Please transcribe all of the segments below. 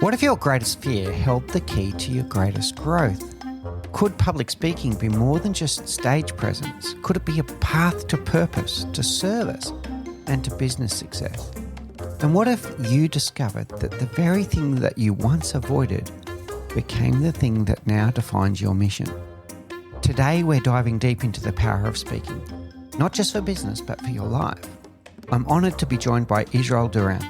What if your greatest fear held the key to your greatest growth? Could public speaking be more than just stage presence? Could it be a path to purpose, to service, and to business success? And what if you discovered that the very thing that you once avoided became the thing that now defines your mission? Today, we're diving deep into the power of speaking, not just for business, but for your life. I'm honoured to be joined by Israel Duran,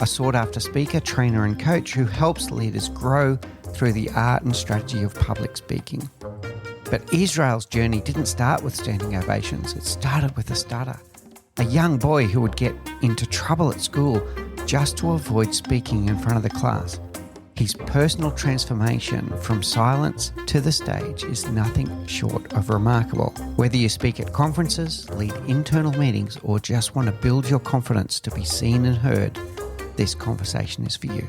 a sought-after speaker, trainer and coach who helps leaders grow through the art and strategy of public speaking. But Israel's journey didn't start with standing ovations. It started with a stutter. A young boy who would get into trouble at school just to avoid speaking in front of the class. His personal transformation from silence to the stage is nothing short of remarkable. Whether you speak at conferences, lead internal meetings, or just want to build your confidence to be seen and heard, this conversation is for you.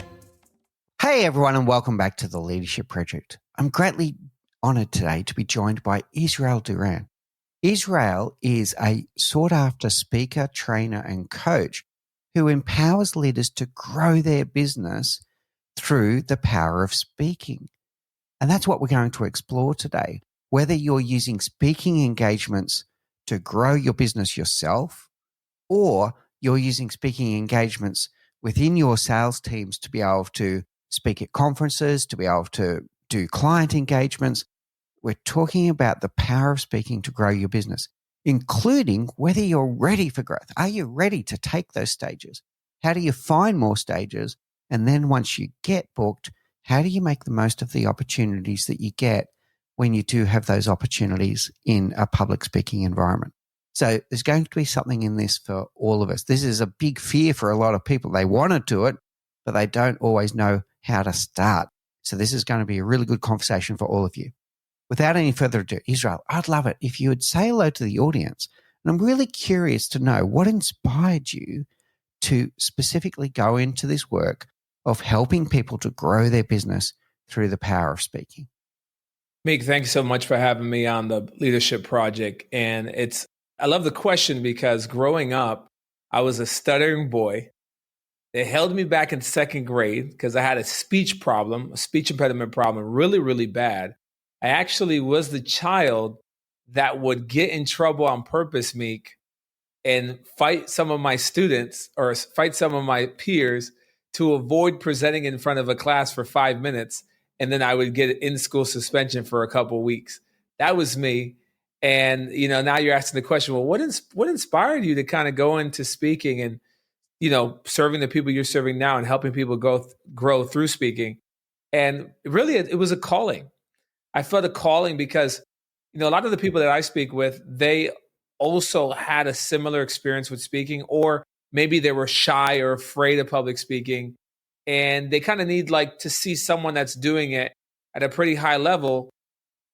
Hey everyone, and welcome back to the Leadership Project. I'm greatly honoured today to be joined by Israel Duran. Israel is a sought-after speaker, trainer and coach who empowers leaders to grow their business through the power of speaking. And that's what we're going to explore today. Whether you're using speaking engagements to grow your business yourself, or you're using speaking engagements within your sales teams to be able to speak at conferences, to be able to do client engagements, we're talking about the power of speaking to grow your business, including whether you're ready for growth. Are you ready to take those stages? How do you find more stages? And then once you get booked, how do you make the most of the opportunities that you get when you do have those opportunities in a public speaking environment? So there's going to be something in this for all of us. This is a big fear for a lot of people. They want to do it, but they don't always know how to start. So this is going to be a really good conversation for all of you. Without any further ado, Israel, I'd love it if you would say hello to the audience. And I'm really curious to know what inspired you to specifically go into this work of helping people to grow their business through the power of speaking. Meek, thanks so much for having me on the Leadership Project. And I love the question because growing up, I was a stuttering boy. They held me back in second grade because I had a speech impediment problem, really, really bad. I actually was the child that would get in trouble on purpose, Meek, and fight some of my students or fight some of my peers to avoid presenting in front of a class for 5 minutes. And then I would get in-school suspension for a couple of weeks. That was me. And, now you're asking the question, well, what inspired you to kind of go into speaking and, serving the people you're serving now and helping people grow through speaking? And really, it was a calling. I felt a calling because, a lot of the people that I speak with, they also had a similar experience with speaking, or maybe they were shy or afraid of public speaking. And they kind of need to see someone that's doing it at a pretty high level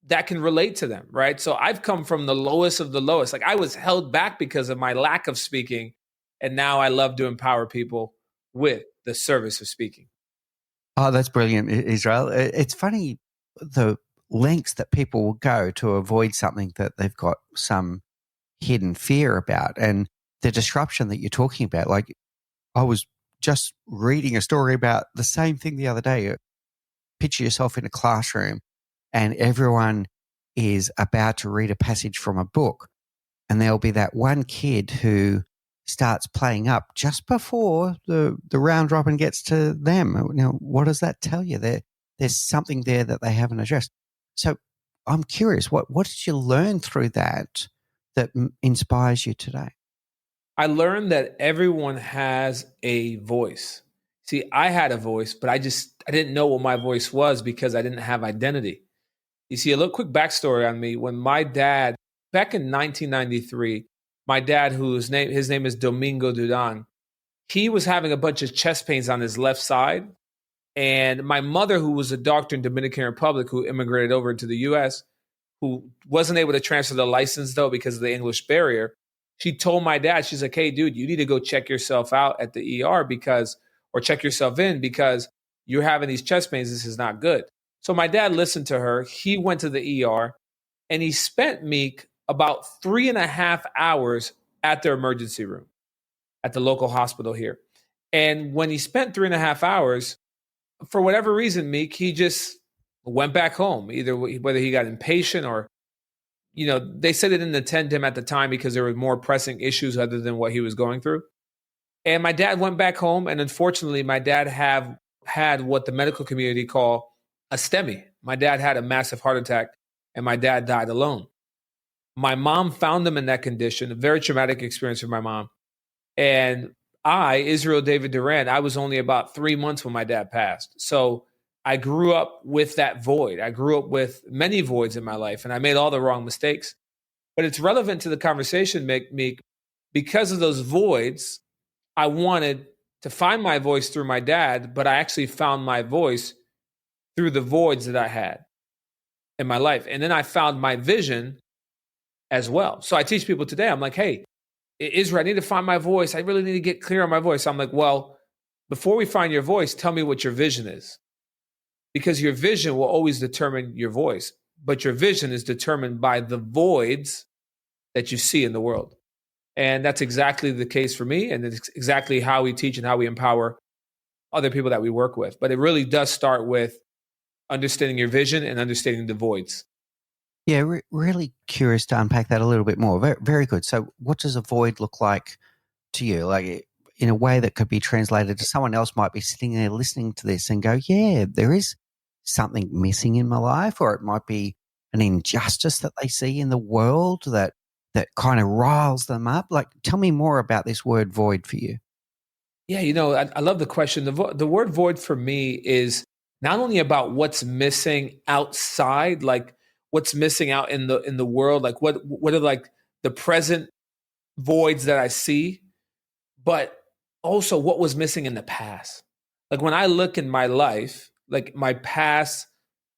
that can relate to them, right? So I've come from the lowest of the lowest. I was held back because of my lack of speaking. And now I love to empower people with the service of speaking. Oh, that's brilliant, Israel. It's funny the lengths that people will go to avoid something that they've got some hidden fear about, and the disruption that you're talking about. I was just reading a story about the same thing the other day. Picture yourself in a classroom and everyone is about to read a passage from a book, and there'll be that one kid who starts playing up just before the round robin gets to them. Now, what does that tell you? There's something there that they haven't addressed. So I'm curious, what did you learn through that inspires you today? I learned that everyone has a voice. See, I had a voice, but I didn't know what my voice was because I didn't have identity. You see, a little quick backstory on me. When my dad, back in 1993, my dad, his name is Domingo Duran, he was having a bunch of chest pains on his left side. And my mother, who was a doctor in Dominican Republic, who immigrated over to the U.S., who wasn't able to transfer the license, though, because of the English barrier, she told my dad, she's like, hey, dude, you need to go check yourself out at the ER or check yourself in because you're having these chest pains. This is not good. So my dad listened to her. He went to the ER and he spent Meek about 3.5 hours at their emergency room at the local hospital here. And when he spent 3.5 hours, for whatever reason, Meek, he just went back home, either whether he got impatient or, they said it didn't attend him at the time because there were more pressing issues other than what he was going through. And my dad went back home. And unfortunately, my dad had what the medical community call a STEMI. My dad had a massive heart attack and my dad died alone. My mom found him in that condition, a very traumatic experience for my mom. And I, Israel David Duran, I was only about 3 months when my dad passed. So I grew up with that void. I grew up with many voids in my life, and I made all the wrong mistakes. But it's relevant to the conversation, Meek, because of those voids. I wanted to find my voice through my dad, but I actually found my voice through the voids that I had in my life. And then I found my vision as well. So I teach people today, I'm like, hey, Israel, I need to find my voice. I really need to get clear on my voice. I'm like, well, before we find your voice, tell me what your vision is. Because your vision will always determine your voice. But your vision is determined by the voids that you see in the world. And that's exactly the case for me. And it's exactly how we teach and how we empower other people that we work with. But it really does start with understanding your vision and understanding the voids. Yeah, really curious to unpack that a little bit more. Very, very good. So what does a void look like to you? Like in a way that could be translated to someone else might be sitting there listening to this and go, yeah, there is something missing in my life, or it might be an injustice that they see in the world that kind of riles them up. Like, tell me more about this word void for you. Yeah, I love the question. The word void for me is not only about what's missing outside, like what's missing out in the world, like what are like the present voids that I see, but also what was missing in the past. Like when I look in my life, like my past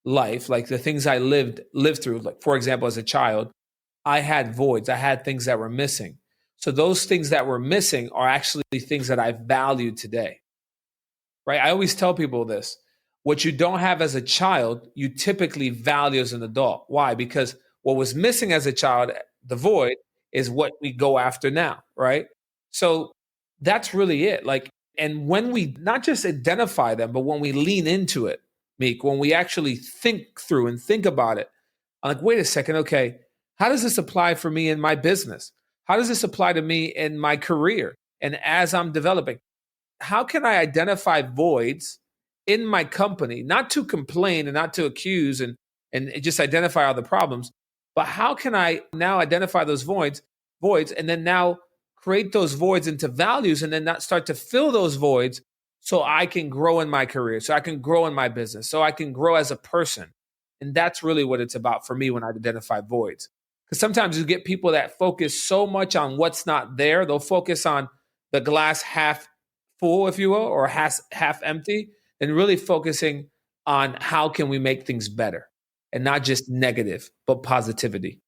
life, like the things I lived through, like for example, as a child, I had voids. I had things that were missing. So those things that were missing are actually things that I value today, right? I always tell people this. What you don't have as a child, you typically value as an adult. Why? Because what was missing as a child, the void, is what we go after now, right? So that's really it. Like, and when we not just identify them, but when we lean into it, Meek, when we actually think through and think about it, I'm like, wait a second, okay, how does this apply for me in my business? How does this apply to me in my career? And as I'm developing, how can I identify voids in my company, not to complain and not to accuse and just identify all the problems, but how can I now identify those voids and then now create those voids into values and then not start to fill those voids so I can grow in my career, so I can grow in my business, so I can grow as a person. And that's really what it's about for me when I identify voids. Because sometimes you get people that focus so much on what's not there. They'll focus on the glass half full, if you will, or half empty, and really focusing on how can we make things better and not just negative, but positivity.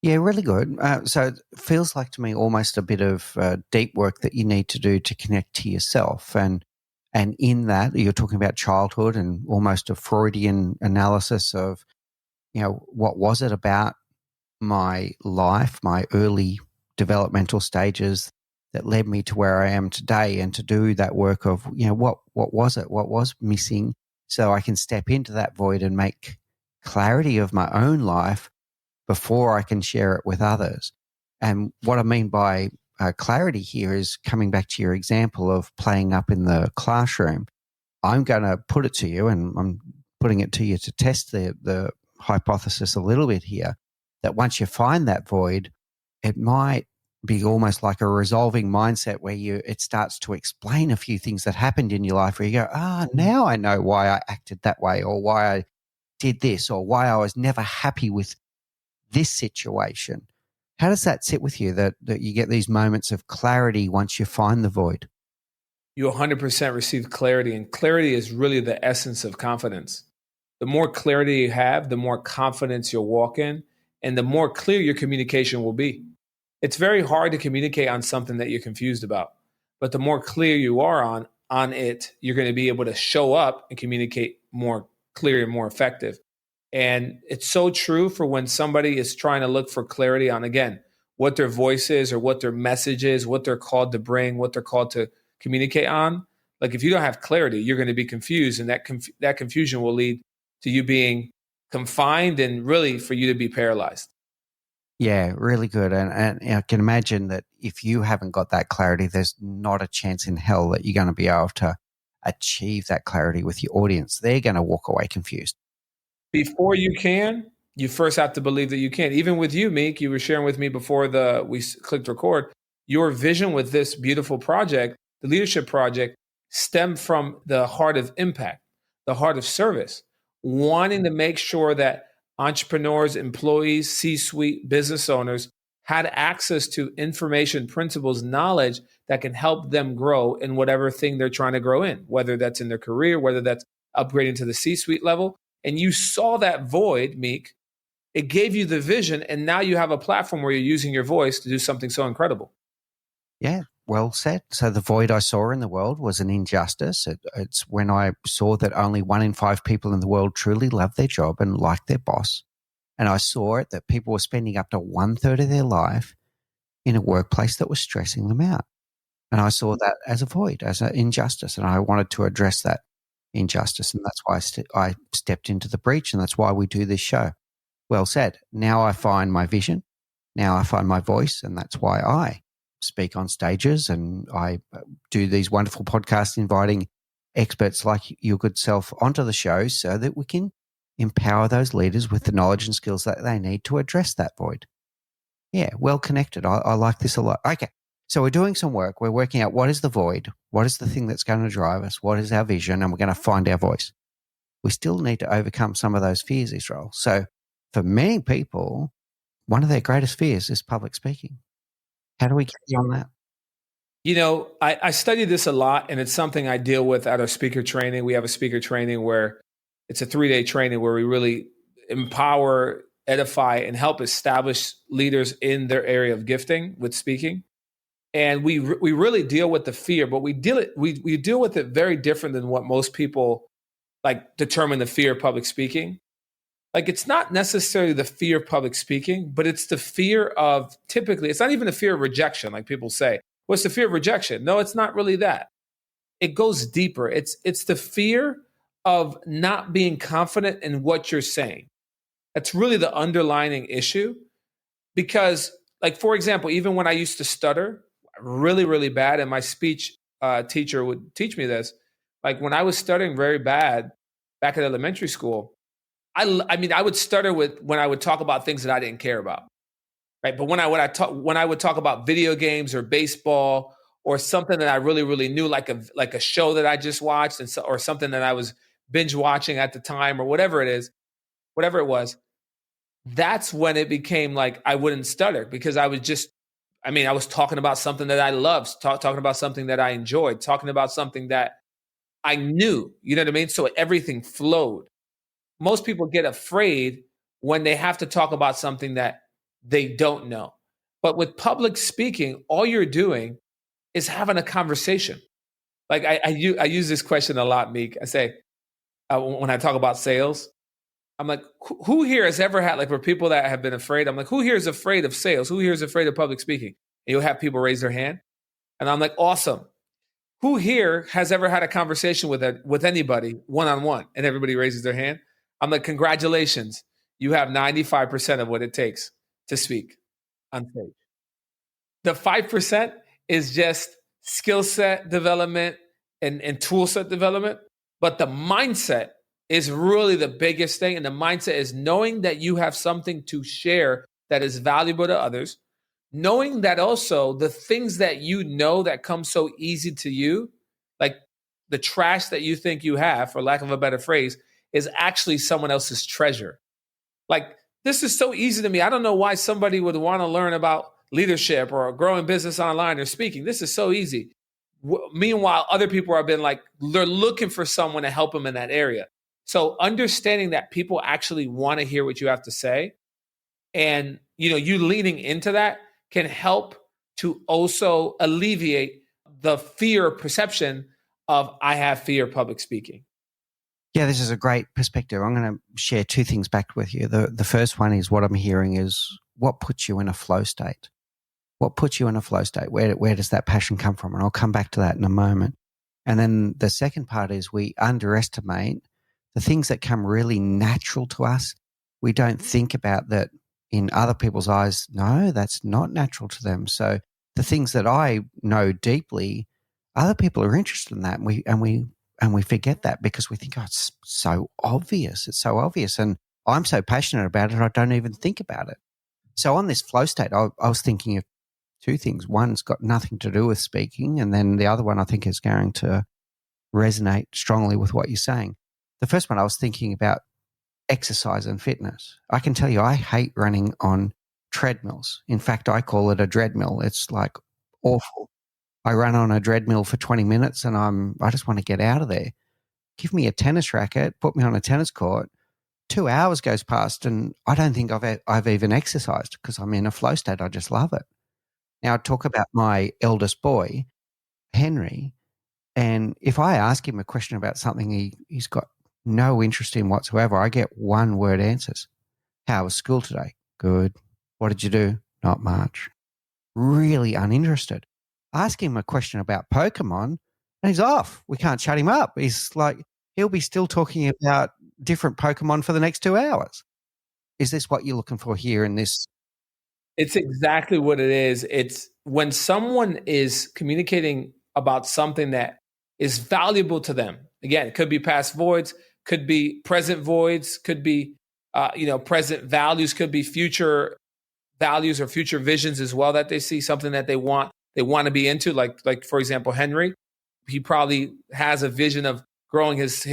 Yeah, really good. So it feels like to me almost a bit of deep work that you need to do to connect to yourself. And in that, you're talking about childhood and almost a Freudian analysis of, what was it about my life, my early developmental stages that led me to where I am today, and to do that work of, what was it? What was missing, so I can step into that void and make clarity of my own life before I can share it with others. And what I mean by clarity here is coming back to your example of playing up in the classroom. I'm going to put it to you, and I'm putting it to you to test the hypothesis a little bit here, that once you find that void, it might be almost like a resolving mindset where it starts to explain a few things that happened in your life where you go, now I know why I acted that way, or why I did this, or why I was never happy with this situation. How does that sit with you, that you get these moments of clarity once you find the void? You 100% receive clarity, and clarity is really the essence of confidence. The more clarity you have, the more confidence you'll walk in, and the more clear your communication will be. It's very hard to communicate on something that you're confused about, but the more clear you are on it, you're going to be able to show up and communicate more clear and more effective. And it's so true for when somebody is trying to look for clarity on, again, what their voice is or what their message is, what they're called to bring, what they're called to communicate on. Like if you don't have clarity, you're going to be confused, and that confusion will lead to you being confined and really for you to be paralyzed. Yeah, really good. And I can imagine that if you haven't got that clarity, there's not a chance in hell that you're going to be able to achieve that clarity with your audience. They're going to walk away confused. Before you can, you first have to believe that you can. Even with you, Meek, you were sharing with me before we clicked record, your vision with this beautiful project, the leadership project, stemmed from the heart of impact, the heart of service, wanting to make sure that entrepreneurs, employees, C-suite, business owners had access to information, principles, knowledge that can help them grow in whatever thing they're trying to grow in, whether that's in their career, whether that's upgrading to the C-suite level. And you saw that void, Meek. It gave you the vision, and now you have a platform where you're using your voice to do something so incredible. Yeah, well said. So the void I saw in the world was an injustice. It's when I saw that only 1 in 5 people in the world truly love their job and like their boss. And I saw it that people were spending up to 1/3 of their life in a workplace that was stressing them out. And I saw that as a void, as an injustice. And I wanted to address that injustice. And that's why I stepped into the breach. And that's why we do this show. Well said. Now I find my vision. Now I find my voice. And that's why I speak on stages and I do these wonderful podcasts inviting experts like your good self onto the show so that we can empower those leaders with the knowledge and skills that they need to address that void. Yeah, well connected. I like this a lot. Okay. So we're doing some work. We're working out what is the void, what is the thing that's going to drive us, what is our vision, and we're going to find our voice. We still need to overcome some of those fears, Israel. So for many people, one of their greatest fears is public speaking. How do we get beyond that? You know, I study this a lot, and it's something I deal with at our speaker training. We have a speaker training where it's a 3-day training where we really empower, edify, and help establish leaders in their area of gifting with speaking. And we really deal with the fear, but we deal with it very different than what most people like determine the fear of public speaking. Like it's not necessarily the fear of public speaking, but it's the fear of typically, it's not even the fear of rejection, like people say. What's the fear of rejection? No, it's not really that. It goes deeper. It's the fear of not being confident in what you're saying. That's really the underlying issue. Because, like, for example, even when I used to stutter really, really bad, and my speech teacher would teach me this, like when I was stuttering very bad back at elementary school, I mean, I would stutter when I would talk about things that I didn't care about, right? But when I would talk about video games or baseball or something that I really, really knew, like a show that I just watched, or something that I was binge watching at the time, or whatever it was, that's when it became like I wouldn't stutter because I was talking about something that I loved, talking about something that I enjoyed, talking about something that I knew, you know what I mean? So everything flowed. Most people get afraid when they have to talk about something that they don't know. But with public speaking, all you're doing is having a conversation. Like I use this question a lot, Meek. I say, when I talk about sales, I'm like, who here has ever had, like, for people that have been afraid, I'm like, who here is afraid of sales? Who here is afraid of public speaking? And you'll have people raise their hand. And I'm like, awesome. Who here has ever had a conversation with anybody one-on-one? And everybody raises their hand. I'm like, congratulations. You have 95% of what it takes to speak on stage. The 5% is just skill set development and tool set development. But the mindset is really the biggest thing. And the mindset is knowing that you have something to share that is valuable to others. Knowing that also the things that you know that come so easy to you, like the trash that you think you have, for lack of a better phrase, is actually someone else's treasure. Like, this is so easy to me. I don't know why somebody would want to learn about leadership or growing business online or speaking. This is so easy. Meanwhile, other people have been like, they're looking for someone to help them in that area. So understanding that people actually want to hear what you have to say, and you leaning into that can help to also alleviate the fear perception of I have fear of public speaking. Yeah, this is a great perspective. I'm going to share 2 things back with you. The first one is what I'm hearing is what puts you in a flow state. What puts you in a flow state? Where does that passion come from? And I'll come back to that in a moment. And then the second part is we underestimate the things that come really natural to us. We don't think about that in other people's eyes. No, that's not natural to them. So the things that I know deeply, other people are interested in that. And we forget that because we think, oh, it's so obvious. It's so obvious. And I'm so passionate about it, I don't even think about it. So on this flow state, I was thinking of two things. One's got nothing to do with speaking, and then the other one I think is going to resonate strongly with what you're saying. The first one, I was thinking about exercise and fitness. I can tell you I hate running on treadmills. In fact, I call it a dreadmill. It's like awful. I run on a dreadmill for 20 minutes and I just want to get out of there. Give me a tennis racket, put me on a tennis court. 2 hours goes past and I don't think I've even exercised because I'm in a flow state. I just love it. Now, I talk about my eldest boy, Henry, and if I ask him a question about something he's got no interest in whatsoever, I get one word answers. How was school today? Good. What did you do? Not much. Really uninterested. Ask him a question about Pokemon and he's off. We can't shut him up. He's like, he'll be still talking about different Pokemon for the next 2 hours. Is this what you're looking for here in this? It's exactly what it is. It's when someone is communicating about something that is valuable to them. Again, it could be past voids, could be present voids, could be present values, could be future values or future visions as well that they see, something that they want to be into. Like for example, Henry, he probably has a vision of growing his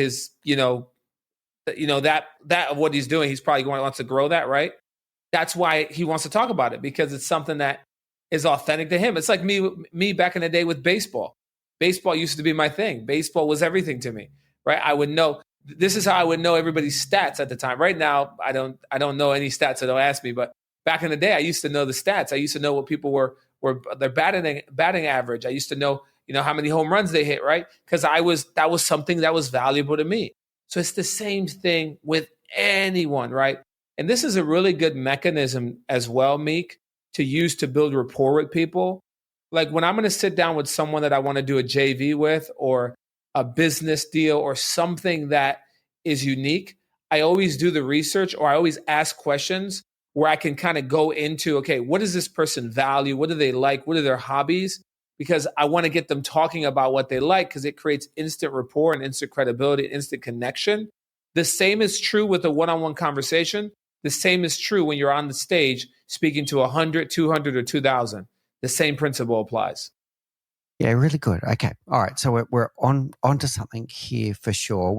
that of what he's doing. He's probably wants to grow that, right? That's why he wants to talk about it, because it's something that is authentic to him. It's like me back in the day with baseball. Baseball used to be my thing. Baseball was everything to me, right? I would know. This is how I would know everybody's stats at the time. Right now, I don't know any stats, so don't ask me. But back in the day, I used to know the stats. I used to know what people were their batting average. I used to know how many home runs they hit, right? Because that was something that was valuable to me. So it's the same thing with anyone, right? And this is a really good mechanism as well, Meek, to use to build rapport with people. Like when I'm going to sit down with someone that I want to do a JV with, or a business deal, or something that is unique, I always do the research, or I always ask questions where I can kind of go into, okay, what does this person value? What do they like? What are their hobbies? Because I want to get them talking about what they like, because it creates instant rapport and instant credibility, instant connection. The same is true with a one-on-one conversation. The same is true when you're on the stage speaking to 100, 200, or 2,000. The same principle applies. Yeah, really good. Okay. All right. So we're onto something here for sure.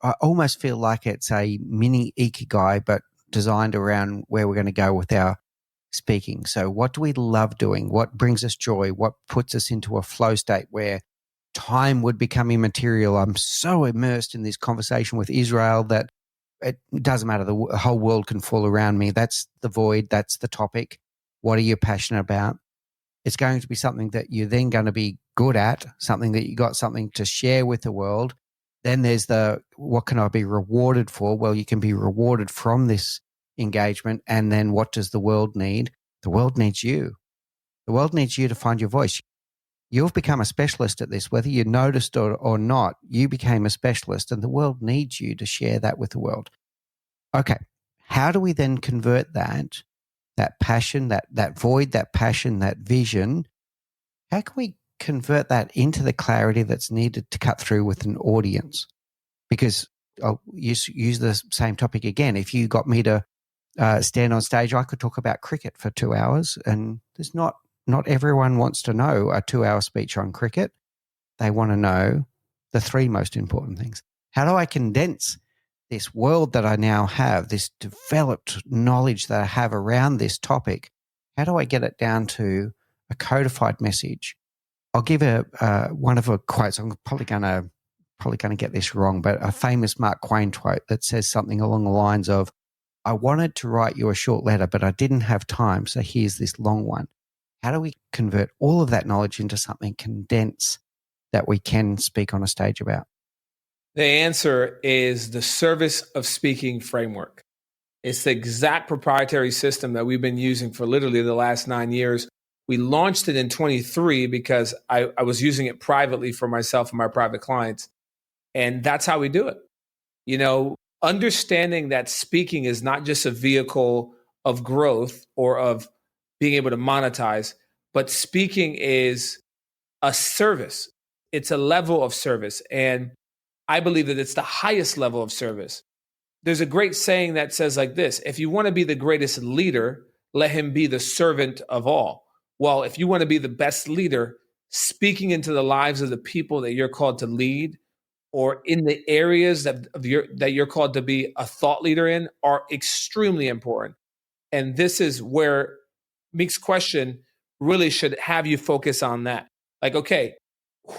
I almost feel like it's a mini ikigai, but designed around where we're going to go with our speaking. So what do we love doing? What brings us joy? What puts us into a flow state where time would become immaterial? I'm so immersed in this conversation with Israel that it doesn't matter. The whole world can fall around me. That's the void. That's the topic. What are you passionate about? It's going to be something that you're then going to be good at, something that you got something to share with the world. Then there's what can I be rewarded for? Well, you can be rewarded from this engagement. And then what does the world need? The world needs you. The world needs you to find your voice. You've become a specialist at this, whether you noticed or not. You became a specialist, and the world needs you to share that with the world. Okay, how do we then convert that passion, that void, that passion, that vision? How can we convert that into the clarity that's needed to cut through with an audience? Because I'll use the same topic again. If you got me to stand on stage, I could talk about cricket for 2 hours, and there's not everyone wants to know a 2-hour speech on cricket. They want to know the 3 most important things. How do I condense this world that I now have, this developed knowledge that I have around this topic? How do I get it down to a codified message? I'll give one of a quotes. I'm probably going to get this wrong, but a famous Mark Twain quote that says something along the lines of, I wanted to write you a short letter, but I didn't have time, so here's this long one. How do we convert all of that knowledge into something condensed that we can speak on a stage about? The answer is the Service of Speaking framework. It's the exact proprietary system that we've been using for literally the last 9 years We launched it in 23 because I was using it privately for myself and my private clients. And that's how we do it. Understanding that speaking is not just a vehicle of growth or of being able to monetize, but speaking is a service. It's a level of service. And I believe that it's the highest level of service. There's a great saying that says like this: if you want to be the greatest leader, let him be the servant of all. Well, if you want to be the best leader, speaking into the lives of the people that you're called to lead, or in the areas that you're called to be a thought leader in, are extremely important. And this is where Meek's question really should have you focus on that. Like, okay,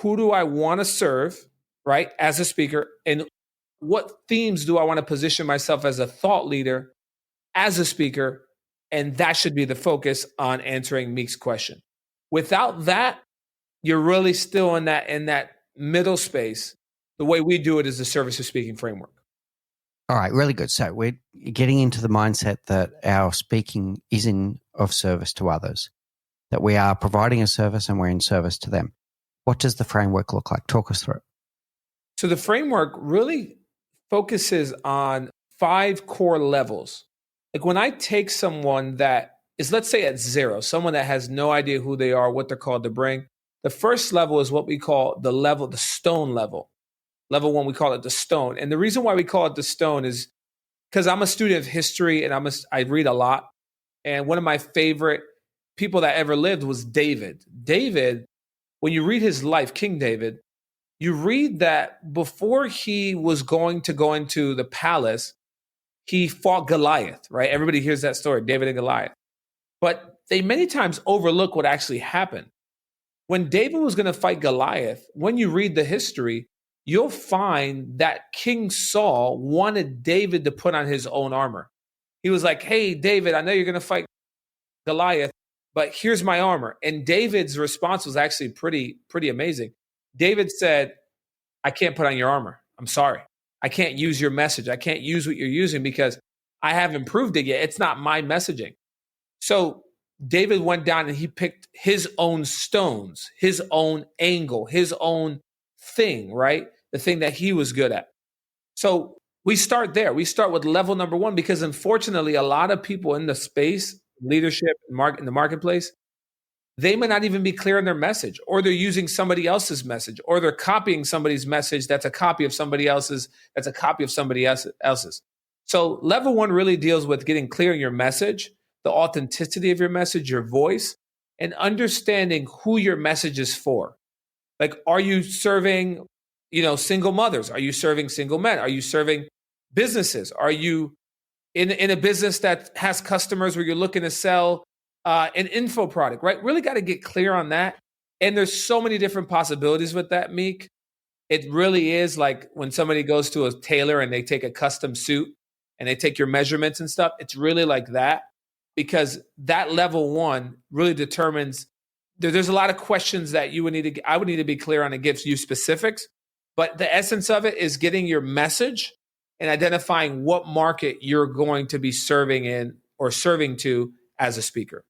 who do I want to serve, right, as a speaker? And what themes do I want to position myself as a thought leader, as a speaker? And that should be the focus on answering Meek's question. Without that, you're really still in that middle space. The way we do it is the service of speaking framework. All right, really good. So we're getting into the mindset that our speaking is of service to others, that we are providing a service and we're in service to them. What does the framework look like? Talk us through it. So the framework really focuses on 5 core levels. Like when I take someone that is, let's say, at 0, someone that has no idea who they are, what they're called to bring, the first level is what we call the stone level. Level 1, we call it the stone. And the reason why we call it the stone is because I'm a student of history and I read a lot. And one of my favorite people that ever lived was David. David, when you read his life, King David, you read that before he was going to go into the palace, he fought Goliath, right? Everybody hears that story, David and Goliath. But they many times overlook what actually happened. When David was going to fight Goliath, when you read the history, you'll find that King Saul wanted David to put on his own armor. He was like, hey, David, I know you're going to fight Goliath, but here's my armor. And David's response was actually pretty amazing. David said, I can't put on your armor. I'm sorry. I can't use your message. I can't use what you're using because I haven't proved it yet. It's not my messaging. So David went down and he picked his own stones, his own angle, his own thing, right? The thing that he was good at. So we start there. We start with level number 1 because unfortunately, a lot of people in the space, leadership, in the marketplace, they may not even be clear on their message, or they're using somebody else's message, or they're copying somebody's message that's a copy of somebody else's, that's a copy of somebody else's. So level 1 really deals with getting clear on your message, the authenticity of your message, your voice, and understanding who your message is for. Like, are you serving, single mothers? Are you serving single men? Are you serving businesses? Are you in a business that has customers where you're looking to sell an info product, right? Really got to get clear on that. And there's so many different possibilities with that, Meek. It really is like when somebody goes to a tailor and they take a custom suit and they take your measurements and stuff. It's really like that, because that level 1 really determines. There's a lot of questions that I would need to be clear on. It gives you specifics, but the essence of it is getting your message and identifying what market you're going to be serving in or serving to as a speaker.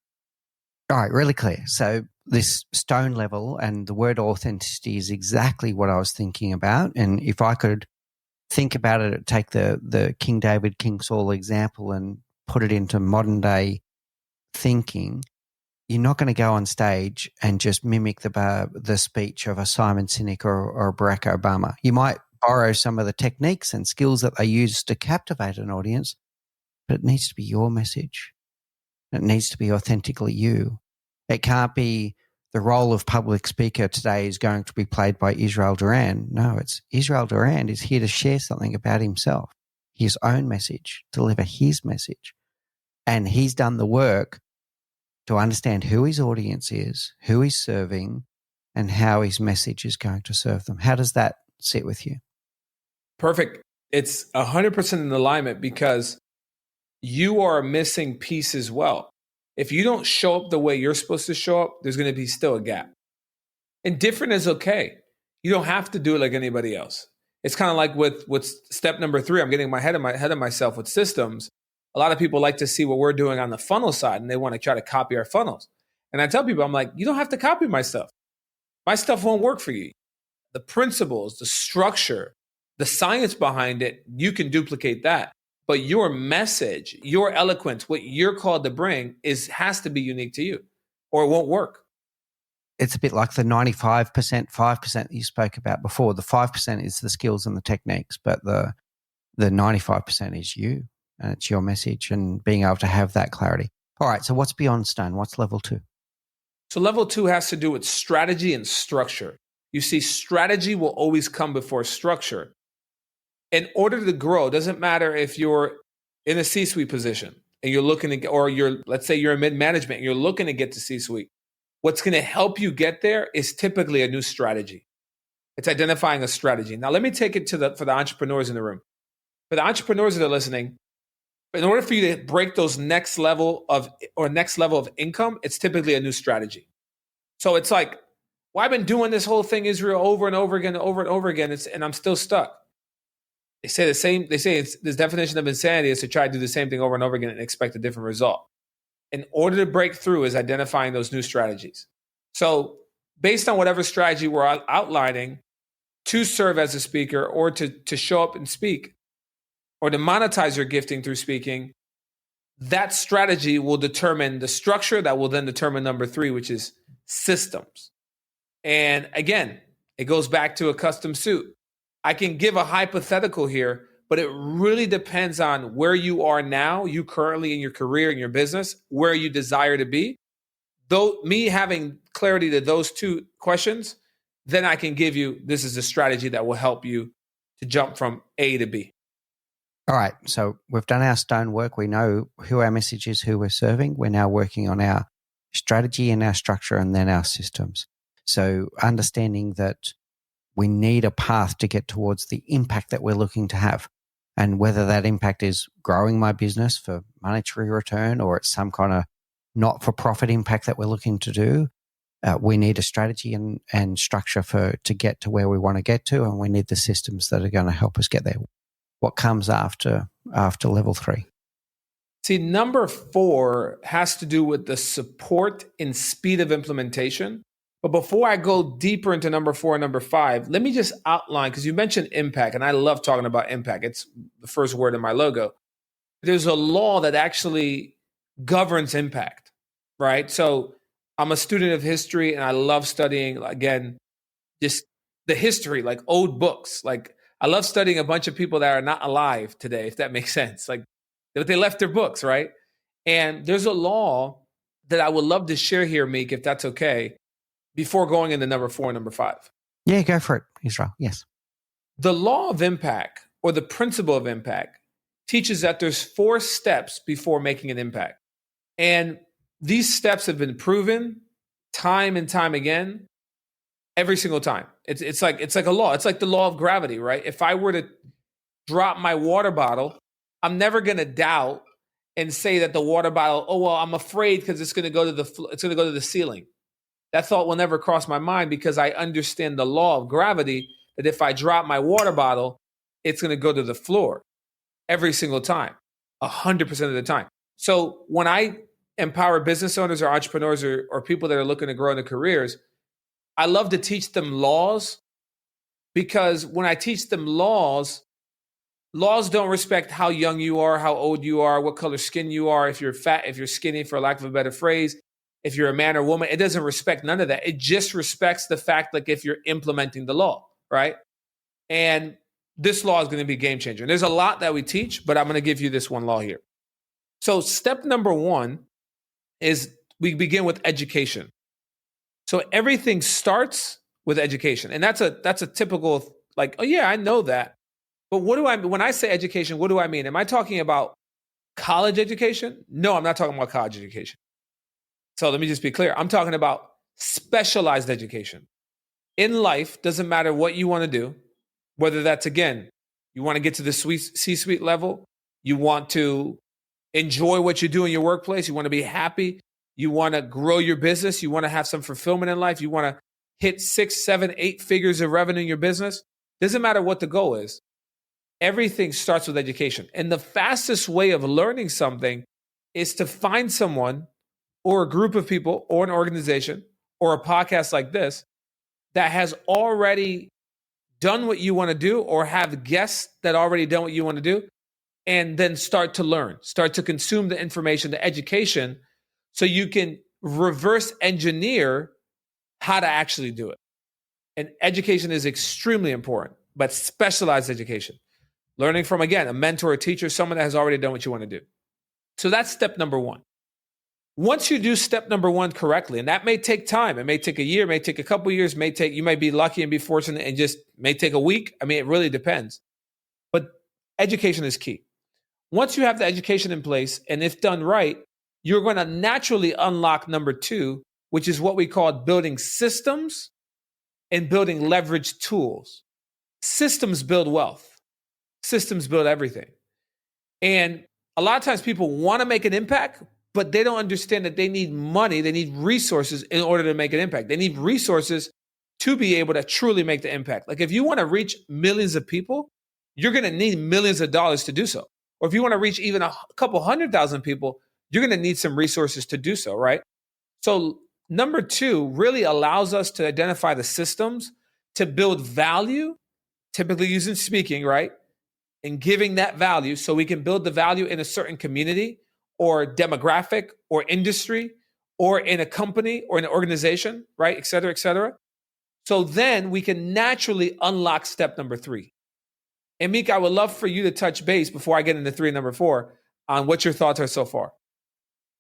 All right, really clear. So this stone level and the word authenticity is exactly what I was thinking about. And if I could think about it, take the King David, King Saul example and put it into modern day thinking, you're not going to go on stage and just mimic the speech of a Simon Sinek or a Barack Obama. You might borrow some of the techniques and skills that they use to captivate an audience, but it needs to be your message. It needs to be authentically you. It can't be the role of public speaker today is going to be played by Israel Duran. No, it's Israel Duran is here to share something about himself, his own message, deliver his message. And he's done the work to understand who his audience is, who he's serving, and how his message is going to serve them. How does that sit with you? Perfect. It's 100% in alignment because you are a missing piece as well. If you don't show up the way you're supposed to show up, there's going to be still a gap. And different is okay. You don't have to do it like anybody else. It's kind of like with step number 3. I'm getting ahead of myself with systems. A lot of people like to see what we're doing on the funnel side, and they want to try to copy our funnels. And I tell people, I'm like, you don't have to copy my stuff. My stuff won't work for you. The principles, the structure, the science behind it, you can duplicate that. But your message, your eloquence, what you're called to bring has to be unique to you, or it won't work. It's a bit like the 95%, 5% that you spoke about before. The 5% is the skills and the techniques, but the 95% is you, and it's your message and being able to have that clarity. All right, so what's beyond stone? What's level 2? So level 2 has to do with strategy and structure. You see, strategy will always come before structure. In order to grow, it doesn't matter if you're in a C-suite position and you're looking to, or let's say you're in mid-management and you're looking to get to C-suite. What's going to help you get there is typically a new strategy. It's identifying a strategy. Now, let me take it for the entrepreneurs in the room. For the entrepreneurs that are listening, in order for you to break those next level of income, it's typically a new strategy. So it's like, well, I've been doing this whole thing, Israel, over and over again, and I'm still stuck. They say this definition of insanity is to try to do the same thing over and over again and expect a different result. In order to break through is identifying those new strategies. So based on whatever strategy we're outlining to serve as a speaker or to show up and speak or to monetize your gifting through speaking, that strategy will determine the structure that will then determine number 3, which is systems. And again, it goes back to a custom suit. I can give a hypothetical here, but it really depends on where you are now, you currently in your career, in your business, where you desire to be. Though me having clarity to those 2 questions, then I can give you, this is a strategy that will help you to jump from A to B. All right, so we've done our stone work. We know who our message is, who we're serving. We're now working on our strategy and our structure and then our systems. So understanding that we need a path to get towards the impact that we're looking to have. And whether that impact is growing my business for monetary return or it's some kind of not-for-profit impact that we're looking to do, we need a strategy and structure to get to where we want to get to, and we need the systems that are going to help us get there. What comes after level 3? See, number 4 has to do with the support and speed of implementation. But before I go deeper into number 4 and number 5, let me just outline, because you mentioned impact, and I love talking about impact. It's the first word in my logo. There's a law that actually governs impact, right? So I'm a student of history, and I love studying, again, just the history, like old books. Like I love studying a bunch of people that are not alive today, if that makes sense. Like they left their books, right? And there's a law that I would love to share here, Meek, if that's okay, before going into number 4 and number 5. Yeah, go for it, Israel. Yes. The law of impact, or the principle of impact, teaches that there's 4 steps before making an impact. And these steps have been proven time and time again, every single time. It's like a law. It's like the law of gravity, right? If I were to drop my water bottle, I'm never going to doubt and say that the water bottle, oh, well, I'm afraid because it's going to go to the ceiling. That thought will never cross my mind because I understand the law of gravity, that if I drop my water bottle, it's going to go to the floor every single time, 100% of the time. So when I empower business owners or entrepreneurs or people that are looking to grow in their careers, I love to teach them laws, because when I teach them laws don't respect how young you are, how old you are, what color skin you are, if you're fat, if you're skinny, for lack of a better phrase, if you're a man or woman. It doesn't respect none of that. It just respects the fact, like, if you're implementing the law, right? And this law is going to be a game changer. And there's a lot that we teach, but I'm going to give you this one law here. So step number 1 is we begin with education. So everything starts with education. And that's a typical, like, oh yeah, I know that. But when I say education, what do I mean? Am I talking about college education? No, I'm not talking about college education. So let me just be clear. I'm talking about specialized education. In life, doesn't matter what you want to do, whether that's, again, you want to get to the C-suite level, you want to enjoy what you do in your workplace, you want to be happy, you want to grow your business, you want to have some fulfillment in life, you want to hit 6, 7, 8 figures of revenue in your business. Doesn't matter what the goal is. Everything starts with education. And the fastest way of learning something is to find someone or a group of people or an organization or a podcast like this that has already done what you want to do or have guests that already done what you want to do, and then start to learn, start to consume the information, the education, so you can reverse engineer how to actually do it. And education is extremely important, but specialized education. Learning from, again, a mentor, a teacher, someone that has already done what you want to do. So that's step number one. Once you do step number one correctly, and that may take time, it may take a year, it may take a couple of years, you might be lucky and be fortunate and just may take a week. I mean, it really depends. But education is key. Once you have the education in place, and if done right, you're going to naturally unlock number two, which is what we call building systems and building leverage tools. Systems build wealth. Systems build everything. And a lot of times people want to make an impact, but they don't understand that they need money, they need resources in order to make an impact. They need resources to be able to truly make the impact. Like if you want to reach millions of people, you're going to need millions of dollars to do so. Or if you want to reach even a couple 100,000 people, you're going to need some resources to do so, right? So number two really allows us to identify the systems to build value, typically using speaking, right? And giving that value so we can build the value in a certain community or demographic or industry or in a company or in an organization, right? Et cetera, et cetera. So then we can naturally unlock step number three. And Meek, I would love for you to touch base before I get into three and number four on what your thoughts are so far.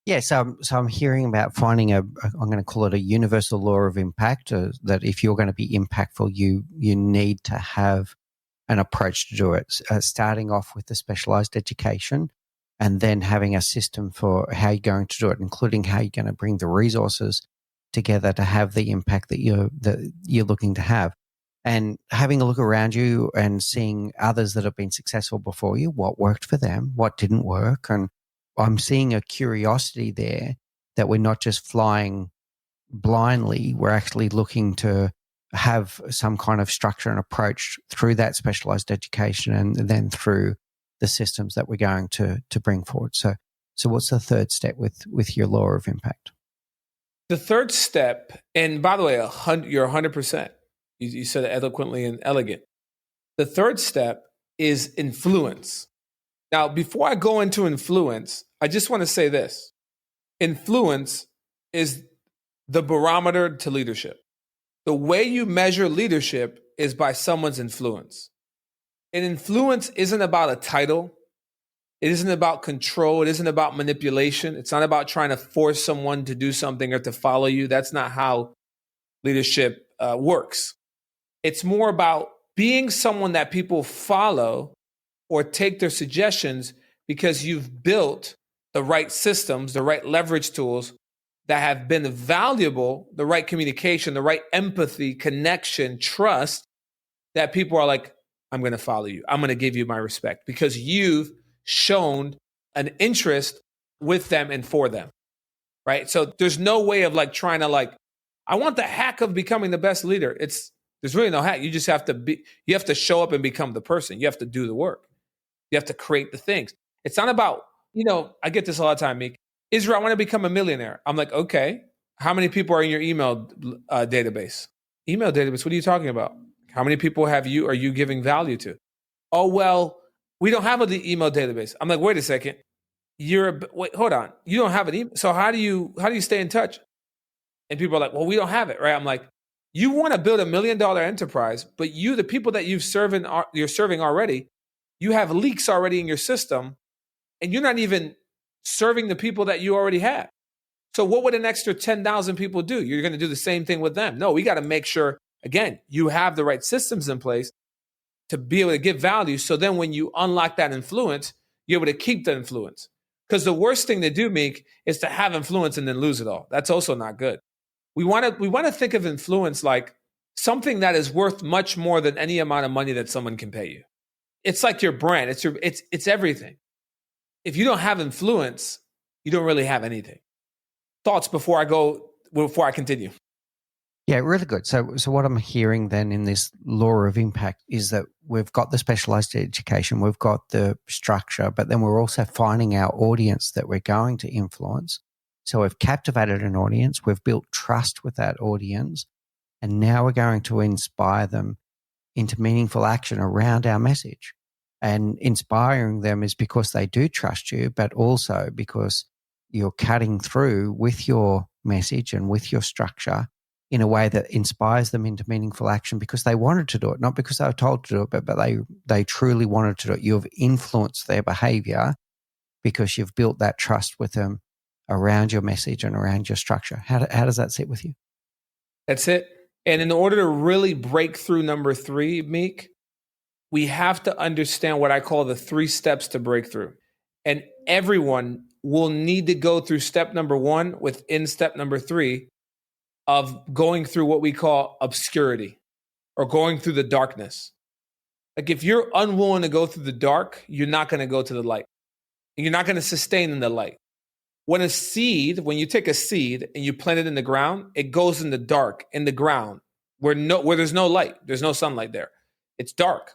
Yeah, so I'm hearing about finding I'm going to call it a universal law of impact, that if you're going to be impactful, you need to have an approach to do it, starting off with the specialized education and then having a system for how you're going to do it, including how you're going to bring the resources together to have the impact that you're looking to have. And having a look around you and seeing others that have been successful before you, what worked for them, what didn't work. And I'm seeing a curiosity there that we're not just flying blindly, we're actually looking to have some kind of structure and approach through that specialized education and then through the systems that we're going to bring forward. So what's the third step with your law of impact? The third step, and by the way, you're 100%. You said it eloquently and elegant. The third step is influence. Now, before I go into influence, I just want to say this. Influence is the barometer to leadership. The way you measure leadership is by someone's influence. And influence isn't about a title. It isn't about control. It isn't about manipulation. It's not about trying to force someone to do something or to follow you. That's not how leadership works. It's more about being someone that people follow or take their suggestions because you've built the right systems, the right leverage tools that have been valuable, the right communication, the right empathy, connection, trust, that people are like, I'm going to follow you. I'm going to give you my respect because you've shown an interest with them and for them, right? So there's no way of like trying to I want the hack of becoming the best leader. There's really no hack. You just have to show up and become the person. You have to do the work. You have to create the things. It's not about, I get this all the time, Meek. Israel, I want to become a millionaire. I'm like, okay, how many people are in your email database? Email database, what are you talking about? How many people are you giving value to? Oh, well, we don't have an email database. I'm like, wait a second. Wait, hold on. You don't have an email. So how do you stay in touch? And people are like, well, we don't have it, right? I'm like, you want to build $1 million enterprise, but the people that you're serving already, you have leaks already in your system, and you're not even serving the people that you already have. So what would an extra 10,000 people do? You're going to do the same thing with them. No, we got to make sure, again, you have the right systems in place to be able to give value. So then when you unlock that influence, you're able to keep the influence. Because the worst thing to do, Meek, is to have influence and then lose it all. That's also not good. We want to think of influence like something that is worth much more than any amount of money that someone can pay you. It's like your brand. It's everything. If you don't have influence, you don't really have anything. Thoughts before I continue? Yeah, really good. So what I'm hearing then in this law of impact is that we've got the specialized education, we've got the structure, but then we're also finding our audience that we're going to influence. So we've captivated an audience, we've built trust with that audience, and now we're going to inspire them into meaningful action around our message. And inspiring them is because they do trust you, but also because you're cutting through with your message and with your structure in a way that inspires them into meaningful action because they wanted to do it, not because they were told to do it, but they truly wanted to do it. You've influenced their behavior because you've built that trust with them around your message and around your structure. How does that sit with you? That's it. And in order to really break through number 3, Meek, we have to understand what I call the 3 steps to breakthrough. And everyone will need to go through step number 1 within step number 3 of going through what we call obscurity or going through the darkness. Like if you're unwilling to go through the dark, you're not going to go to the light. You're not going to sustain in the light. When you take a seed and you plant it in the ground, it goes in the dark, in the ground, where there's no light. There's no sunlight there. It's dark.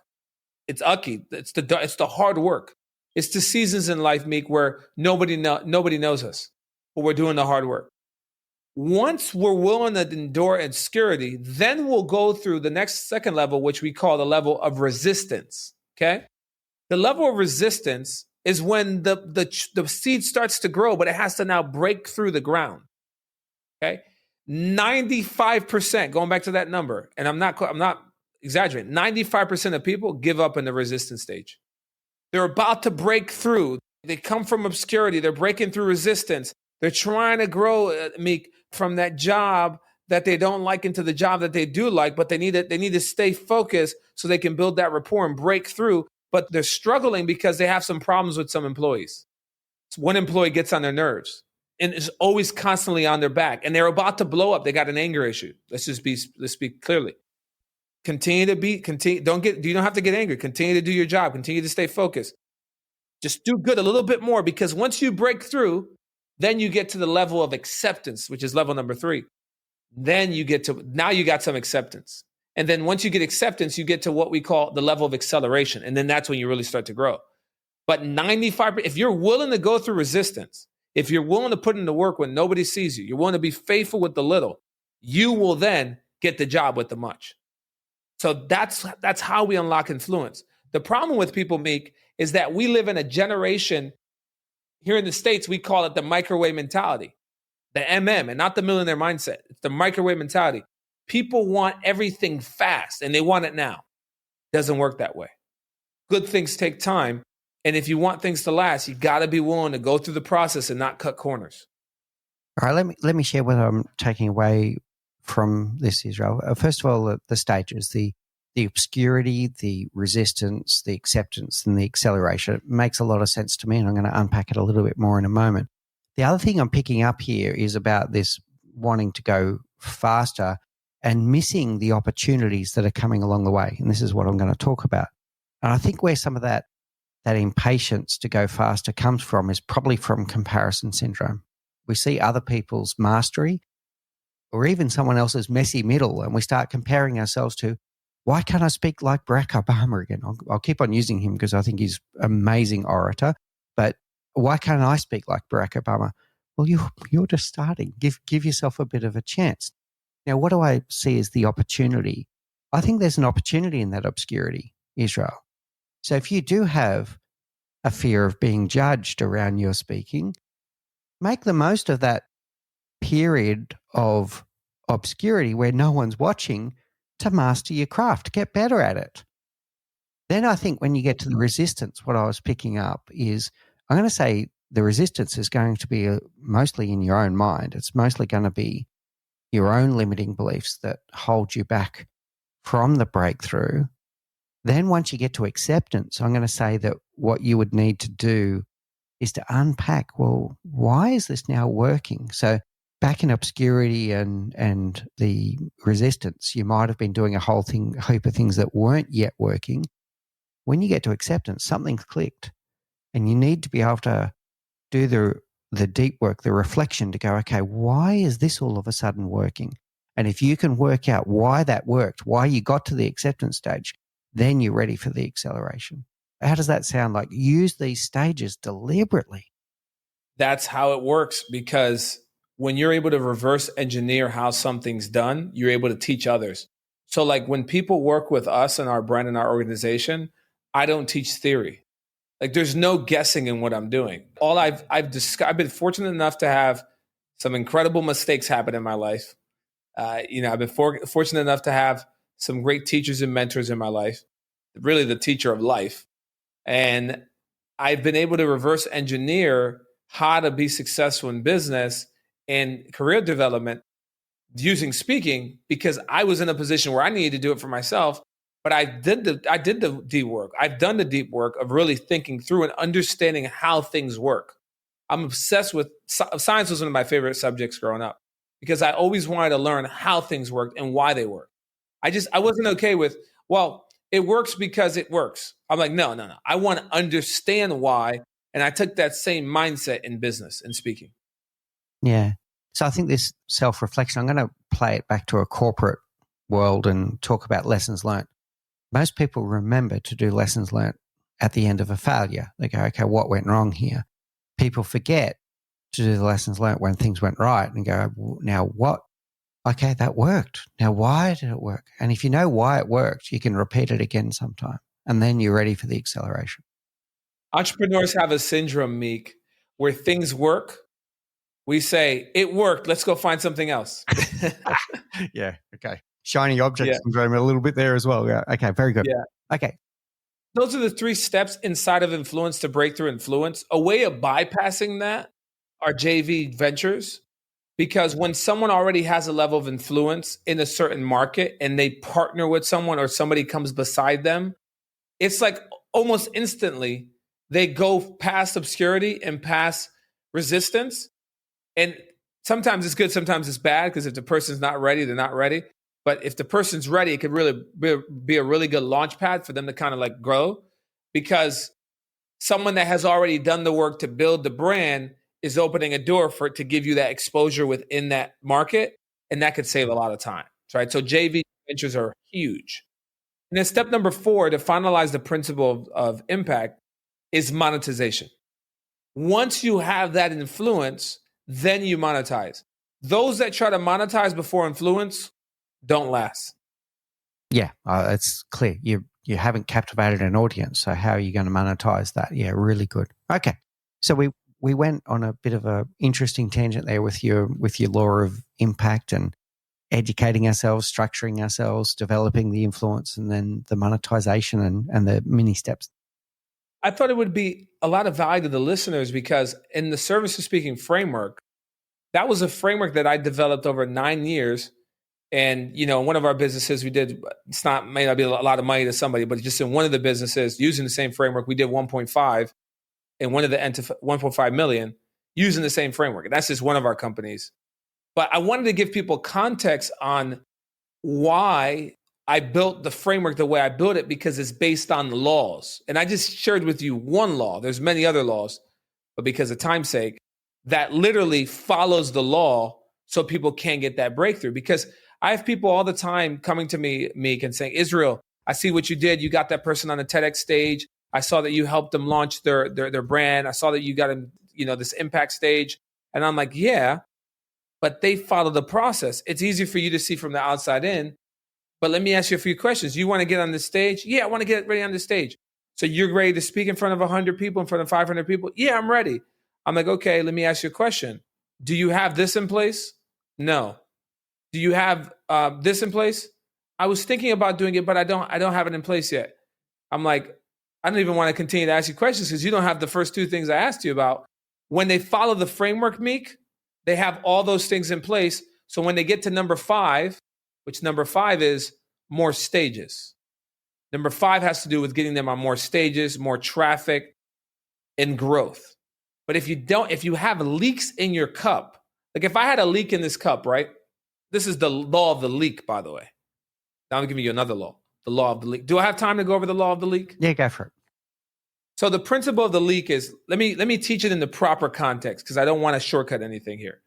It's ucky. It's the hard work. It's the seasons in life, Meek, where nobody knows us, but we're doing the hard work. Once we're willing to endure obscurity, then we'll go through the second level, which we call the level of resistance. Okay, the level of resistance is when the seed starts to grow, but it has to now break through the ground. Okay, 95%. Going back to that number, and I'm not exaggerating. 95% of people give up in the resistance stage. They're about to break through. They come from obscurity. They're breaking through resistance. They're trying to grow, Meek, from that job that they don't like into the job that they do like, but they need to stay focused so they can build that rapport and break through. But they're struggling because they have some problems with some employees. So one employee gets on their nerves and is always constantly on their back, and they're about to blow up. They got an anger issue. Let's speak clearly. You don't have to get angry. Continue to do your job. Continue to stay focused. Just do good a little bit more, because once you break through, then you get to the level of acceptance, which is level number 3. Then now you got some acceptance. And then once you get acceptance, you get to what we call the level of acceleration. And then that's when you really start to grow. But 95%, if you're willing to go through resistance, if you're willing to put in the work when nobody sees you, you're willing to be faithful with the little, you will then get the job with the much. So that's how we unlock influence. The problem with people, Meek, is that we live in a generation here in the States, we call it the microwave mentality, the MM, and not the millionaire mindset. It's the microwave mentality. People want everything fast and they want it now. Doesn't work that way. Good things take time. And if you want things to last, you got to be willing to go through the process and not cut corners. All right, let me share what I'm taking away from this, Israel. First of all, the stages, the obscurity, the resistance, the acceptance, and the acceleration. It makes a lot of sense to me, and I'm going to unpack it a little bit more in a moment. The other thing I'm picking up here is about this wanting to go faster and missing the opportunities that are coming along the way. And this is what I'm going to talk about. And I think where some of that impatience to go faster comes from is probably from comparison syndrome. We see other people's mastery or even someone else's messy middle, and we start comparing ourselves to, why can't I speak like Barack Obama again? I'll keep on using him because I think he's an amazing orator, but why can't I speak like Barack Obama? Well, you're just starting. Give yourself a bit of a chance. Now, what do I see as the opportunity? I think there's an opportunity in that obscurity, Israel. So if you do have a fear of being judged around your speaking, make the most of that period of obscurity where no one's watching to master your craft, get better at it. Then I think when you get to the resistance, what I was picking up is, I'm going to say the resistance is going to be mostly in your own mind. It's mostly going to be your own limiting beliefs that hold you back from the breakthrough. Then once you get to acceptance, I'm going to say that what you would need to do is to unpack, well, why is this now working? So back in obscurity and the resistance, you might have been doing a heap of things that weren't yet working. When you get to acceptance, something's clicked, and you need to be able to do the deep work, the reflection, to go, okay, why is this all of a sudden working? And if you can work out why that worked, why you got to the acceptance stage, then you're ready for the acceleration. How does that sound? Like, use these stages deliberately? That's how it works, because when you're able to reverse engineer how something's done, you're able to teach others. So like when people work with us and our brand and our organization, I don't teach theory. Like there's no guessing in what I'm doing. All I've been fortunate enough to have some incredible mistakes happen in my life. I've been fortunate enough to have some great teachers and mentors in my life, really the teacher of life. And I've been able to reverse engineer how to be successful in business and career development using speaking, because I was in a position where I needed to do it for myself. But I did the deep work. I've done the deep work of really thinking through and understanding how things work. I'm obsessed with science. Was one of my favorite subjects growing up because I always wanted to learn how things worked and why they work. I wasn't okay with, well, it works because it works. I'm like, no. I want to understand why. And I took that same mindset in business and speaking. Yeah. So I think this self-reflection, I'm going to play it back to a corporate world and talk about lessons learned. Most people remember to do lessons learned at the end of a failure. They go, okay, what went wrong here? People forget to do the lessons learned when things went right and go, now what? Okay, that worked. Now, why did it work? And if you know why it worked, you can repeat it again sometime. And then you're ready for the acceleration. Entrepreneurs have a syndrome, Meek, where things work. We say, it worked. Let's go find something else. Yeah. Okay. Shiny object syndrome a little bit there as well. Yeah. Okay. Very good. Yeah. Okay. Those are the 3 steps inside of influence to breakthrough influence. A way of bypassing that are JV ventures, because when someone already has a level of influence in a certain market and they partner with someone or somebody comes beside them, it's like almost instantly they go past obscurity and past resistance. And sometimes it's good, sometimes it's bad, because if the person's not ready, they're not ready. But if the person's ready, it could really be a really good launch pad for them to kind of like grow, because someone that has already done the work to build the brand is opening a door for it to give you that exposure within that market. And that could save a lot of time, right? So JV ventures are huge. And then step number 4 to finalize the principle of impact is monetization. Once you have that influence, then you monetize. Those that try to monetize before influence don't last. Yeah, it's clear. You haven't captivated an audience, so how are you going to monetize that? Yeah, really good. Okay, so we went on a bit of a interesting tangent there with your law of impact and educating ourselves, structuring ourselves, developing the influence, and then the monetization and the mini steps. I thought it would be a lot of value to the listeners, because in the Service to Speaking framework, that was a framework that I developed over 9 years. And, one of our businesses we did, may not be a lot of money to somebody, but just in one of the businesses using the same framework, we did 1.5 and one of the 1.5 million using the same framework. And that's just one of our companies. But I wanted to give people context on why I built the framework the way I built it, because it's based on laws. And I just shared with you one law. There's many other laws, but because of time's sake, that literally follows the law so people can get that breakthrough. Because I have people all the time coming to me, Meek, and saying, Israel, I see what you did. You got that person on the TEDx stage. I saw that you helped them launch their brand. I saw that you got them, this impact stage. And I'm like, yeah, but they follow the process. It's easy for you to see from the outside in. But let me ask you a few questions. You want to get on the stage? Yeah, I want to get ready on the stage. So you're ready to speak in front of 100 people, in front of 500 people? Yeah, I'm ready. I'm like, okay, let me ask you a question. Do you have this in place? No. Do you have this in place? I was thinking about doing it, but I don't have it in place yet. I'm like, I don't even want to continue to ask you questions because you don't have the first 2 things I asked you about. When they follow the framework, Meek, they have all those things in place. So when they get to number 5, which number 5 is more stages. Number 5 has to do with getting them on more stages, more traffic, and growth. But if you have leaks in your cup, like if I had a leak in this cup, right? This is the law of the leak, by the way. Now I'm giving you another law, the law of the leak. Do I have time to go over the law of the leak? Yeah, go for it. So the principle of the leak is, let me teach it in the proper context, because I don't want to shortcut anything here.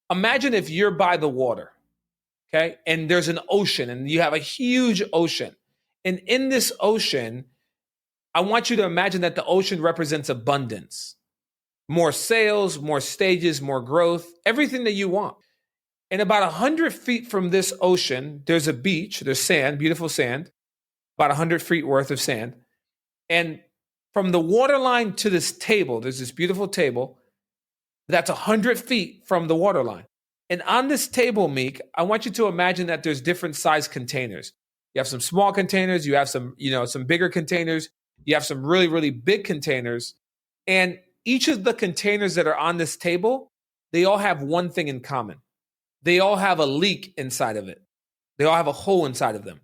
Imagine if you're by the water, okay? And there's an ocean, and you have a huge ocean. And in this ocean, I want you to imagine that the ocean represents abundance. more sales, more stages, more growth, everything that you want. And about 100 feet from this ocean, there's a beach, there's sand, beautiful sand, about 100 feet worth of sand. And from the waterline to this table, there's this beautiful table that's 100 feet from the waterline. And on this table, Meek, I want you to imagine that there's different size containers. You have some small containers, you have some, some bigger containers, you have some really, really big containers. And each of the containers that are on this table, they all have one thing in common. They all have a leak inside of it. They all have a hole inside of them.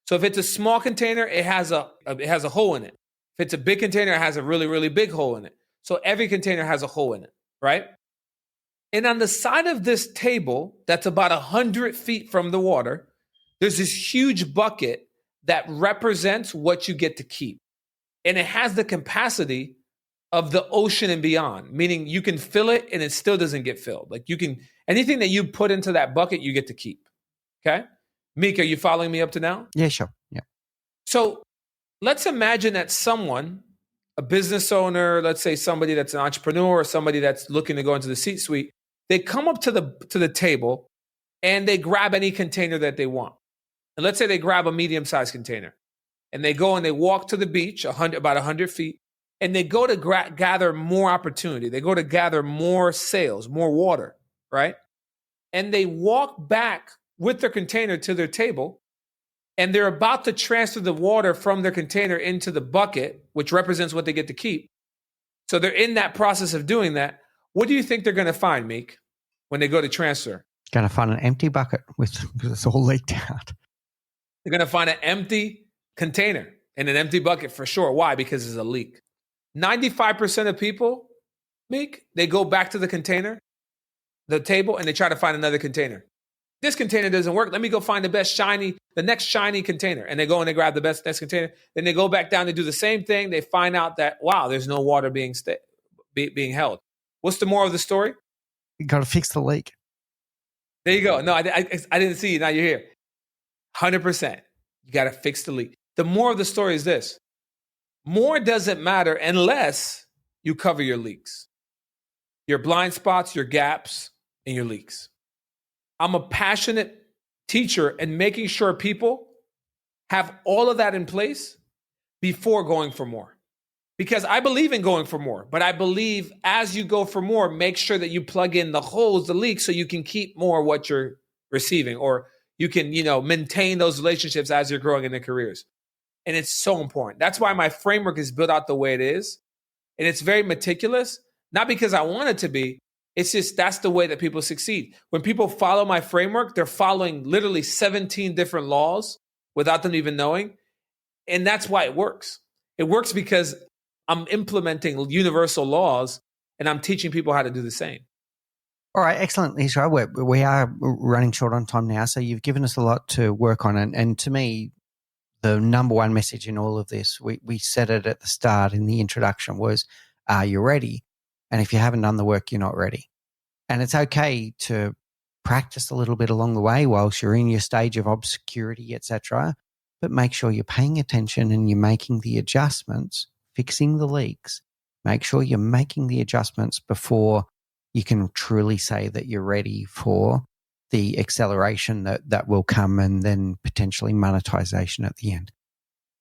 So if it's a small container, it has a hole in it. If it's a big container, it has a really, really big hole in it. So every container has a hole in it, right? And on the side of this table, that's about 100 feet from the water, there's this huge bucket that represents what you get to keep. And it has the capacity of the ocean and beyond, meaning you can fill it and it still doesn't get filled. Like anything that you put into that bucket, you get to keep. Okay? Meek, are you following me up to now? Yeah, sure. Yeah. So let's imagine that someone, a business owner, let's say somebody that's an entrepreneur or somebody that's looking to go into the C-suite, they come up to the table and they grab any container that they want. And let's say they grab a medium-sized container and they go and they walk to the beach about 100 feet and they go to gather more opportunity. They go to gather more sales, more water, right? And they walk back with their container to their table and they're about to transfer the water from their container into the bucket, which represents what they get to keep. So they're in that process of doing that. What do you think they're going to find, Meek, when they go to transfer? Going to find an empty bucket because it's all leaked out. They're going to find an empty container and an empty bucket for sure. Why? Because there's a leak. 95% of people, Meek, they go back to the container, the table, and they try to find another container. This container doesn't work. Let me go find the next shiny container. And they go and they grab the next container. Then they go back down to do the same thing. They find out that, wow, there's no water being held. What's the moral of the story? You got to fix the leak. There you go. No, I didn't see you. Now you're here. 100%. You got to fix the leak. The moral of the story is this. More doesn't matter unless you cover your leaks, your blind spots, your gaps, and your leaks. I'm a passionate teacher in making sure people have all of that in place before going for more. Because I believe in going for more, but I believe as you go for more, make sure that you plug in the holes, the leaks, so you can keep more of what you're receiving, or you can, maintain those relationships as you're growing in their careers. And it's so important. That's why my framework is built out the way it is. And it's very meticulous, not because I want it to be. It's just that's the way that people succeed. When people follow my framework, they're following literally 17 different laws without them even knowing. And that's why it works. It works because I'm implementing universal laws and I'm teaching people how to do the same. All right, excellent, Israel. We are running short on time now, so you've given us a lot to work on. And to me, the number one message in all of this, we said it at the start in the introduction, was, are you ready? And if you haven't done the work, you're not ready. And it's okay to practice a little bit along the way whilst you're in your stage of obscurity, etc. But make sure you're paying attention and you're making the adjustments, fixing the leaks. Make sure you're making the adjustments before you can truly say that you're ready for the acceleration that will come and then potentially monetization at the end.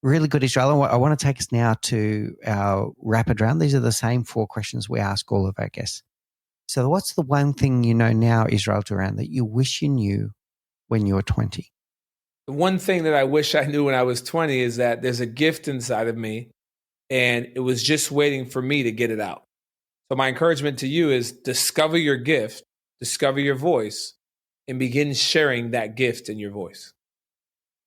Really good, Israel. I want to take us now to our rapid round. These are the same 4 questions we ask all of our guests. So what's the one thing you know now, Israel Duran, that you wish you knew when you were 20? The one thing that I wish I knew when I was 20 is that there's a gift inside of me and it was just waiting for me to get it out. So my encouragement to you is discover your gift, discover your voice, and begin sharing that gift in your voice.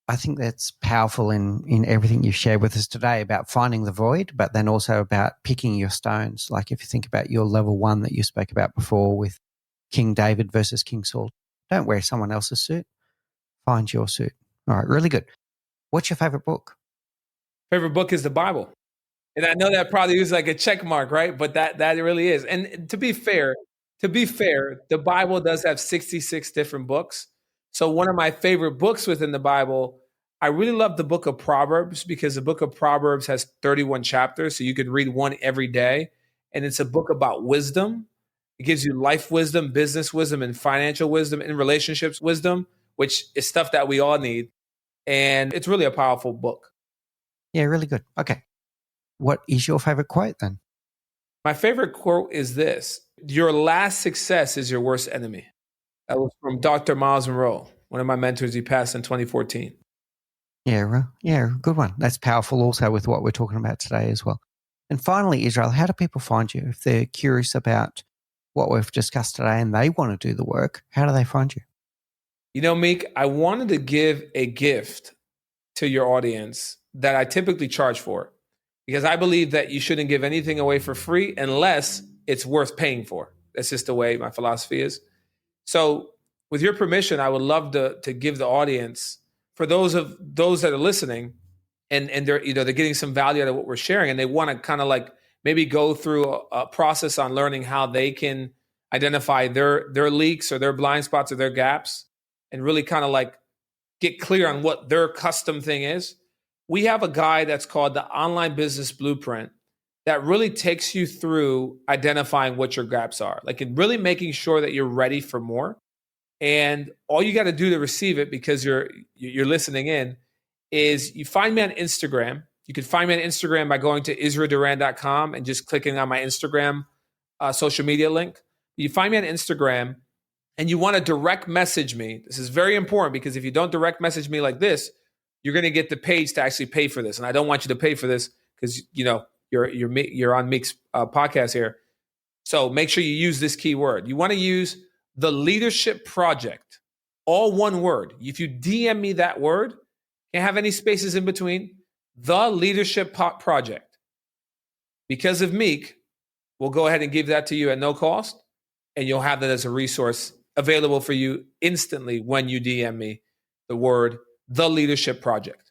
I think that's powerful in everything you've shared with us today about finding the void, but then also about picking your stones. Like if you think about your level 1 that you spoke about before with King David versus King Saul, don't wear someone else's suit. Find your suit. All right, really good. What's your favorite book? Favorite book is the Bible. And I know that probably is like a check mark, right? But that really is. And to be fair, the Bible does have 66 different books. So one of my favorite books within the Bible, I really love the book of Proverbs because the book of Proverbs has 31 chapters. So you could read one every day and it's a book about wisdom. It gives you life wisdom, business wisdom, and financial wisdom, and relationships wisdom, which is stuff that we all need. And it's really a powerful book. Yeah, really good. Okay. What is your favorite quote then? My favorite quote is this: your last success is your worst enemy. That was from Dr. Miles Monroe, one of my mentors. He passed in 2014. Yeah, good one. That's powerful also with what we're talking about today as well. And finally, Israel, how do people find you? If they're curious about what we've discussed today and they want to do the work, how do they find you? You know, Meek, I wanted to give a gift to your audience that I typically charge for, because I believe that you shouldn't give anything away for free unless it's worth paying for. That's just the way my philosophy is. So with your permission, I would love to give the audience, for those that are listening and they're getting some value out of what we're sharing, and they want to kind of like maybe go through a process on learning how they can identify their leaks or their blind spots or their gaps, and really kind of like get clear on what their custom thing is. We have a guide that's called the Online Business Blueprint that really takes you through identifying what your gaps are, like in really making sure that you're ready for more. And all you got to do to receive it, because you're listening in, is you find me on Instagram. You can find me on Instagram by going to israelduran.com and just clicking on my Instagram social media link. You find me on Instagram and you want to direct message me. This is very important, because if you don't direct message me like this, you're going to get the page to actually pay for this. And I don't want you to pay for this because, you're on Meek's podcast here. So make sure you use this keyword. You want to use the Leadership Project, all one word. If you DM me that word, can't have any spaces in between, the Leadership Project. Because of Meek, we'll go ahead and give that to you at no cost, and you'll have that as a resource available for you instantly when you DM me the word, the Leadership Project.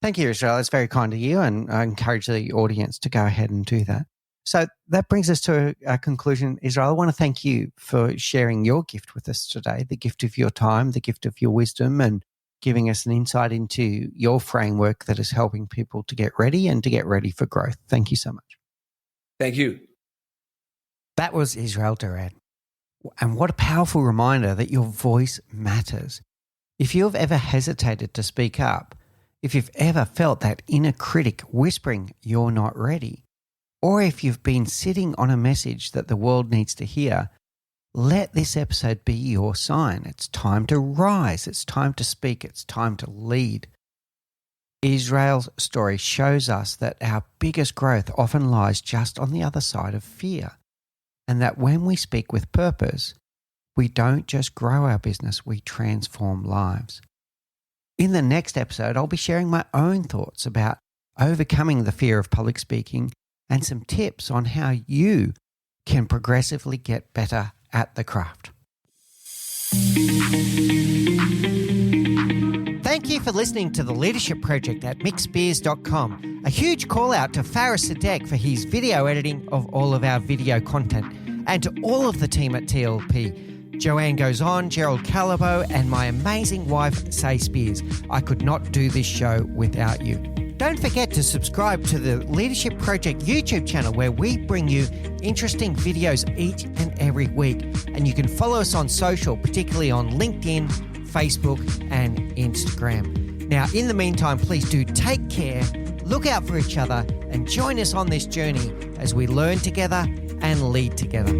Thank you, Israel. It's very kind of you, and I encourage the audience to go ahead and do that. So that brings us to a conclusion. Israel, I want to thank you for sharing your gift with us today, the gift of your time, the gift of your wisdom, and giving us an insight into your framework that is helping people to get ready and to get ready for growth. Thank you so much. Thank you. That was Israel Duran. And what a powerful reminder that your voice matters. If you've ever hesitated to speak up, if you've ever felt that inner critic whispering you're not ready, or if you've been sitting on a message that the world needs to hear, let this episode be your sign. It's time to rise. It's time to speak. It's time to lead. Israel's story shows us that our biggest growth often lies just on the other side of fear, and that when we speak with purpose, we don't just grow our business, we transform lives. In the next episode, I'll be sharing my own thoughts about overcoming the fear of public speaking and some tips on how you can progressively get better at the craft. Thank you for listening to The Leadership Project at mickspears.com. A huge call out to Faris Sadek for his video editing of all of our video content, and to all of the team at TLP. Joanne Goes On, Gerald Calabo, and my amazing wife, Say Spears. I could not do this show without you. Don't forget to subscribe to the Leadership Project YouTube channel, where we bring you interesting videos each and every week. And you can follow us on social, particularly on LinkedIn, Facebook, and Instagram. Now, in the meantime, please do take care, look out for each other, and join us on this journey as we learn together and lead together.